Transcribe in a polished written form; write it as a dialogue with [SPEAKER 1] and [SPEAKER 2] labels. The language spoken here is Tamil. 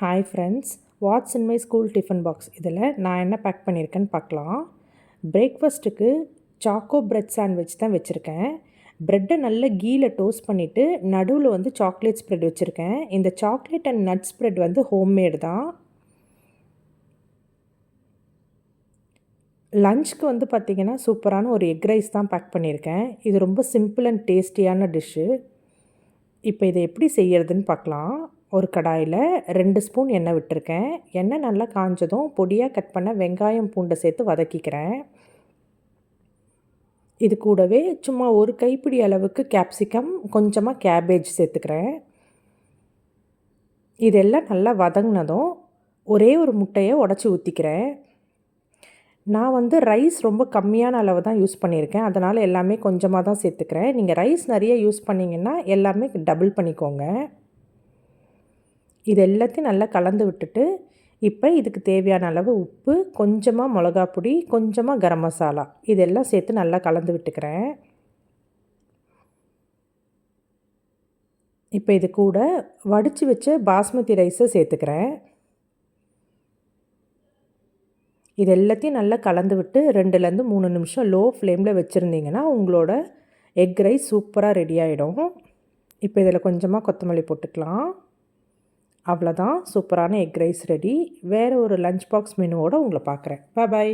[SPEAKER 1] Hi friends, watts in my school tiffin box இதில் நான் என்ன பேக் பண்ணியிருக்கேன்னு பார்க்கலாம். பிரேக்ஃபாஸ்ட்டுக்கு சாக்கோ பிரெட் சாண்ட்விச் தான் வச்சுருக்கேன். ப்ரெட்டை நல்ல கீல டோஸ்ட் பண்ணிவிட்டு நடுவில் வந்து சாக்லேட் ஸ்ப்ரெட் வச்சுருக்கேன். இந்த சாக்லேட் அண்ட் நட் ஸ்ப்ரெட் வந்து ஹோம்மேடு தான். லஞ்சுக்கு வந்து பார்த்திங்கன்னா சூப்பரான ஒரு எக் ரைஸ் தான் பேக் பண்ணியிருக்கேன். இது ரொம்ப சிம்பிள் அண்ட் டேஸ்டியான டிஷ்ஷு. இப்போ இதை எப்படி செய்யறதுன்னு பார்க்கலாம். ஒரு கடாயில் 2 ஸ்பூன் எண்ணெய் விட்டுருக்கேன். எண்ணெய் நல்லா காஞ்சதும் பொடியாக கட் பண்ண வெங்காயம் பூண்டை சேர்த்து வதக்கிக்கிறேன். இது கூடவே சும்மா ஒரு கைப்பிடி அளவுக்கு கேப்சிகம், கொஞ்சமாக கேபேஜ் சேர்த்துக்கிறேன். இதெல்லாம் நல்லா வதங்கினதும் ஒரே ஒரு முட்டையை உடச்சி ஊற்றிக்கிறேன். நான் வந்து ரைஸ் ரொம்ப கம்மியான அளவு தான் யூஸ் பண்ணியிருக்கேன். அதனால் எல்லாமே கொஞ்சமாக தான் சேர்த்துக்கிறேன். நீங்கள் ரைஸ் நிறைய யூஸ் பண்ணிங்கன்னா எல்லாமே டபுள் பண்ணிக்கோங்க. இது எல்லாத்தையும் நல்லா கலந்து விட்டுட்டு இப்போ இதுக்கு தேவையான அளவு உப்பு, கொஞ்சமாக மிளகாப்பொடி, கொஞ்சமாக கரம் மசாலா இதெல்லாம் சேர்த்து நல்லா கலந்து விட்டுக்கிறேன். இப்போ இது கூட வடித்து வச்ச பாஸ்மதி ரைஸை சேர்த்துக்கிறேன். இது எல்லாத்தையும் நல்லா கலந்து விட்டு 2லேருந்து 3 நிமிஷம் லோ ஃப்ளேமில் வச்சுருந்தீங்கன்னா உங்களோட எக் ரைஸ் சூப்பராக ரெடி ஆகிடும். இப்போ இதில் கொஞ்சமாக கொத்தமல்லி போட்டுக்கலாம். அவ்வளோதான், சூப்பரான எக் ரைஸ் ரெடி. வேறு ஒரு லஞ்ச் பாக்ஸ் மெனுவோடு உங்களை பார்க்குறேன். பாய்.